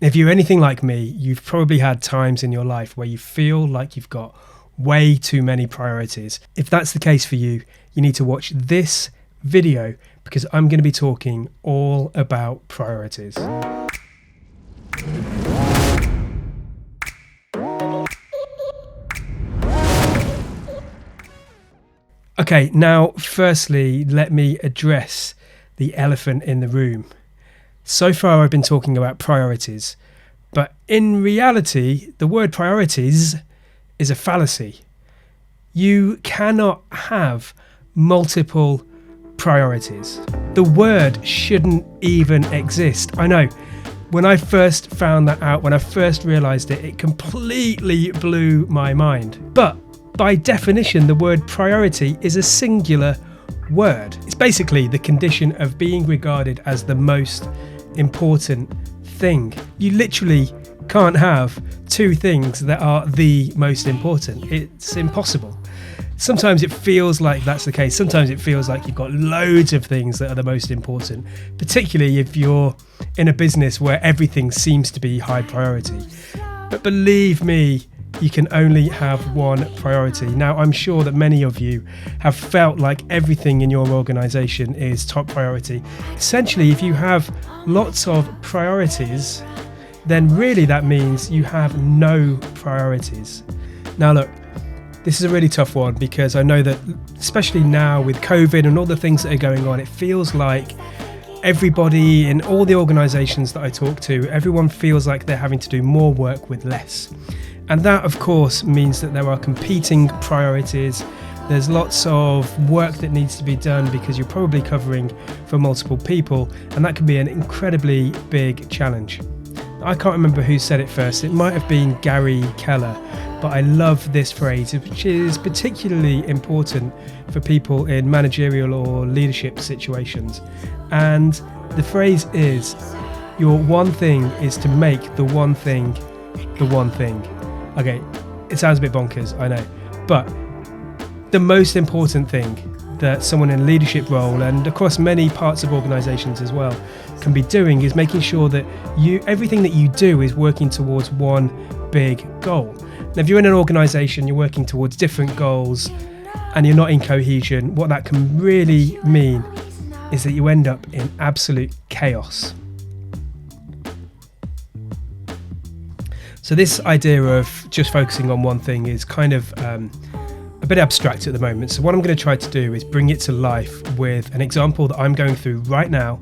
If you're anything like me, you've probably had times in your life where you feel like you've got way too many priorities. If that's the case for you, you need to watch this video because I'm going to be talking all about priorities. Okay, now firstly, let me address the elephant in the room. So far I've been talking about priorities, but in reality, the word priorities is a fallacy. You cannot have multiple priorities. The word shouldn't even exist. I know, when I first found that out, when I first realized it, it completely blew my mind. But by definition, the word priority is a singular word. It's basically the condition of being regarded as the most important thing. You literally can't have two things that are the most important. It's impossible. Sometimes it feels like that's the case. Sometimes it feels like you've got loads of things that are the most important, particularly if you're in a business where everything seems to be high priority. But believe me, you can only have one priority. Now, I'm sure that many of you have felt like everything in your organization is top priority. Essentially, if you have lots of priorities, then really that means you have no priorities. Now, look, this is a really tough one because I know that, especially now with COVID and all the things that are going on, it feels like everybody in all the organizations that I talk to, everyone feels like they're having to do more work with less. And that, of course, means that there are competing priorities. There's lots of work that needs to be done because you're probably covering for multiple people, and that can be an incredibly big challenge. I can't remember who said it first. It might have been Gary Keller, but I love this phrase, which is particularly important for people in managerial or leadership situations. And the phrase is, your one thing is to make the one thing the one thing. Okay, it sounds a bit bonkers, I know, but the most important thing that someone in a leadership role and across many parts of organizations as well can be doing is making sure that everything that you do is working towards one big goal. Now, if you're in an organization, you're working towards different goals and you're not in cohesion, what that can really mean is that you end up in absolute chaos. So this idea of just focusing on one thing is kind of a bit abstract at the moment. So what I'm going to try to do is bring it to life with an example that I'm going through right now.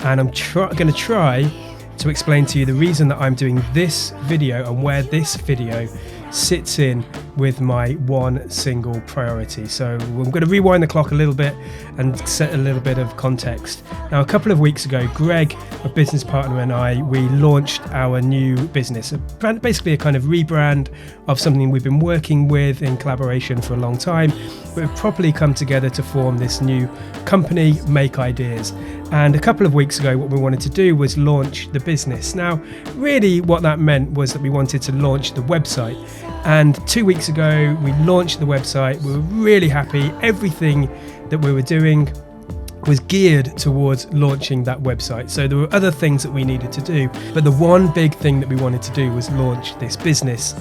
And I'm going to try to explain to you the reason that I'm doing this video and where this video sits in with my one single priority. So I'm going to rewind the clock a little bit and set a little bit of context. Now, a couple of weeks ago, Greg, a business partner, and I, we launched our new business, basically a kind of rebrand of something we've been working with in collaboration for a long time. We've properly come together to form this new company, Make Ideas. And a couple of weeks ago, what we wanted to do was launch the business. Now, really what that meant was that we wanted to launch the website. And 2 weeks ago, we launched the website. We were really happy. Everything that we were doing was geared towards launching that website. So there were other things that we needed to do. But the one big thing that we wanted to do was launch this business,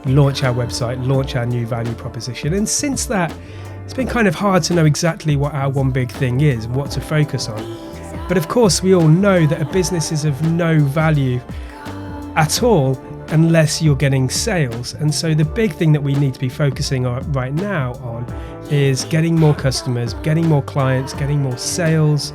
launch our website, launch our new value proposition. And since that, it's been kind of hard to know exactly what our one big thing is, what to focus on. But of course, we all know that a business is of no value at all unless you're getting sales. And so the big thing that we need to be focusing on right now is getting more customers, getting more clients, getting more sales.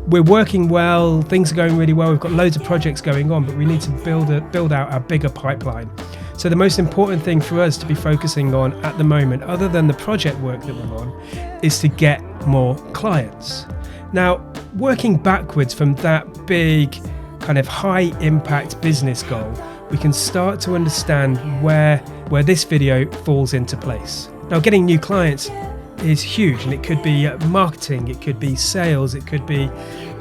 We're working well, things are going really well, we've got loads of projects going on, but we need to build out our bigger pipeline. So the most important thing for us to be focusing on at the moment, other than the project work that we're on, is to get more clients. Now, working backwards from that big kind of high impact business goal, we can start to understand where this video falls into place. Now, getting new clients is huge, and it could be marketing, it could be sales, it could be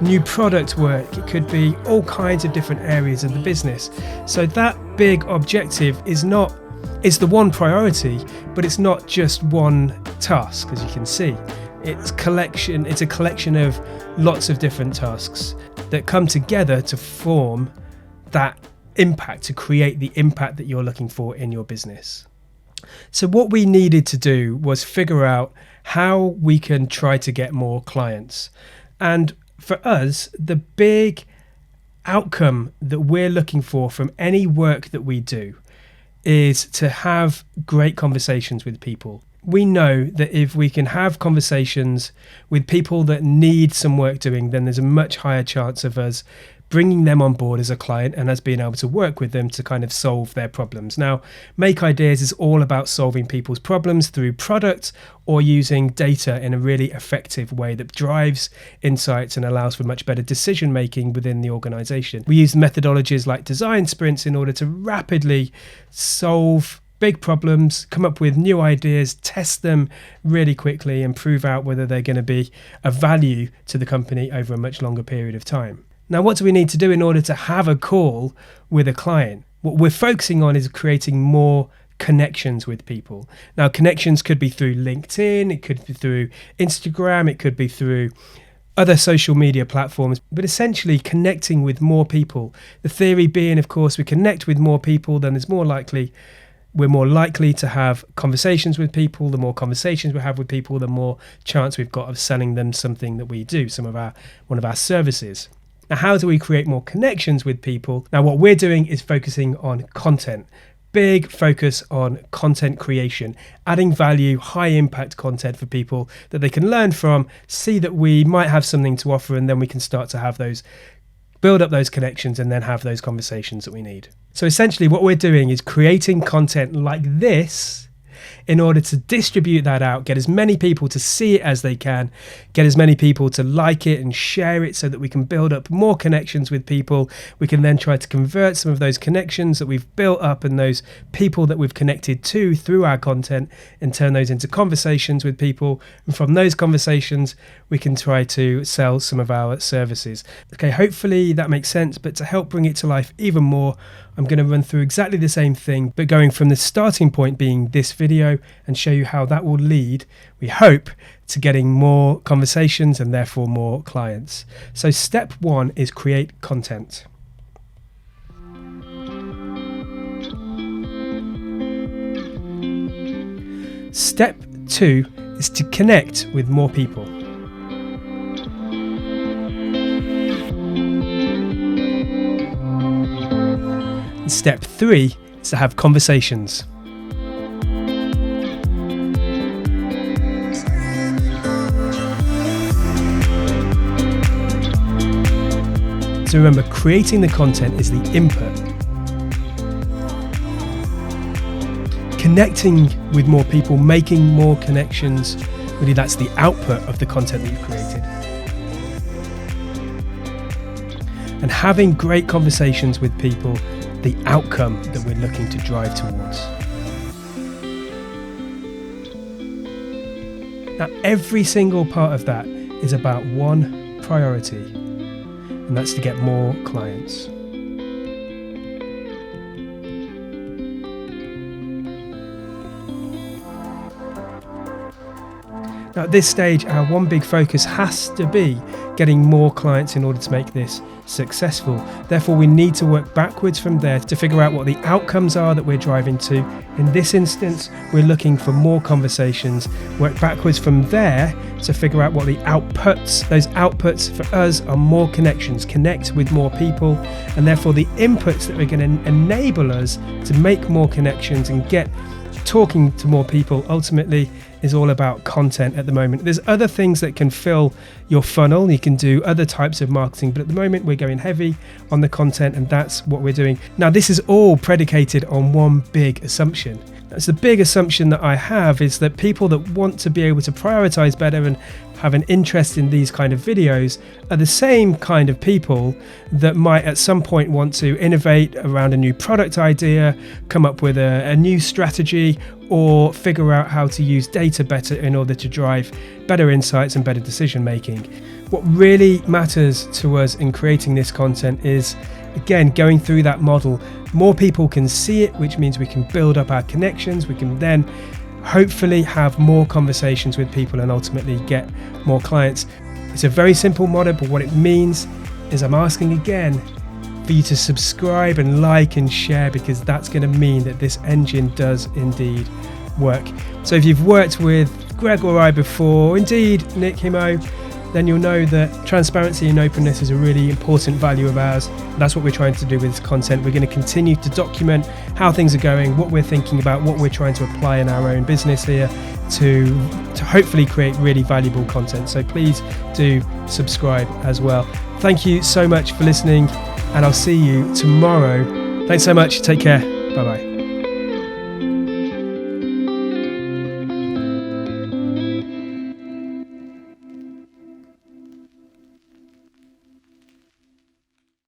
new product work, it could be all kinds of different areas of the business. So that big objective is the one priority, but it's not just one task, as you can see. It's a collection of lots of different tasks that come together to form that impact, to create the impact that you're looking for in your business. So what we needed to do was figure out how we can try to get more clients. And for us, the big outcome that we're looking for from any work that we do is to have great conversations with people. We know that if we can have conversations with people that need some work doing, then there's a much higher chance of us bringing them on board as a client and us being able to work with them to kind of solve their problems. Now, Make Ideas is all about solving people's problems through product or using data in a really effective way that drives insights and allows for much better decision making within the organization. We use methodologies like design sprints in order to rapidly solve big problems, come up with new ideas, test them really quickly and prove out whether they're going to be of value to the company over a much longer period of time. Now, what do we need to do in order to have a call with a client? What we're focusing on is creating more connections with people. Now, connections could be through LinkedIn, it could be through Instagram, it could be through other social media platforms, but essentially connecting with more people. The theory being, of course, we connect with more people, then we're more likely to have conversations with people. The more conversations we have with people, the more chance we've got of selling them something that we do, one of our services. Now, how do we create more connections with people? Now, what we're doing is focusing on content. Big focus on content creation, adding value, high impact content for people that they can learn from, see that we might have something to offer, and then we can start to have those, build up those connections and then have those conversations that we need. So essentially what we're doing is creating content like this in order to distribute that out, get as many people to see it as they can, get as many people to like it and share it so that we can build up more connections with people. We can then try to convert some of those connections that we've built up and those people that we've connected to through our content and turn those into conversations with people. And from those conversations, we can try to sell some of our services. Okay, hopefully that makes sense, but to help bring it to life even more, I'm going to run through exactly the same thing, but going from the starting point being this video and show you how that will lead, we hope, to getting more conversations and therefore more clients. So step 1 is create content. Step 2 is to connect with more people. Step 3 is to have conversations. So remember, creating the content is the input. Connecting with more people, making more connections, really that's the output of the content that you've created. And having great conversations with people, the outcome that we're looking to drive towards. Now, every single part of that is about one priority, and that's to get more clients. Now, at this stage, our one big focus has to be getting more clients in order to make this successful. Therefore, we need to work backwards from there to figure out what the outcomes are that we're driving to. In this instance, we're looking for more conversations. Work backwards from there to figure out what the outputs, those outputs for us are more connections, connect with more people, and therefore the inputs that are going to enable us to make more connections and get talking to more people ultimately is all about content at the moment. There's other things that can fill your funnel. You can do other types of marketing, but at the moment we're going heavy on the content, and that's what we're doing. Now, this is all predicated on one big assumption. That's the big assumption that I have, is that people that want to be able to prioritize better and have an interest in these kind of videos are the same kind of people that might at some point want to innovate around a new product idea, come up with a new strategy, or figure out how to use data better in order to drive better insights and better decision making. What really matters to us in creating this content is, again, going through that model. More people can see it, which means we can build up our connections. We can then hopefully have more conversations with people and ultimately get more clients. It's a very simple model, but what it means is I'm asking again for you to subscribe and like and share, because that's going to mean that this engine does indeed work. So if you've worked with Greg or I before, indeed Nick Himo, then you'll know that transparency and openness is a really important value of ours. That's what we're trying to do with this content. We're going to continue to document how things are going, what we're thinking about, what we're trying to apply in our own business here to hopefully create really valuable content. So please do subscribe as well. Thank you so much for listening, and I'll see you tomorrow. Thanks so much. Take care. Bye-bye.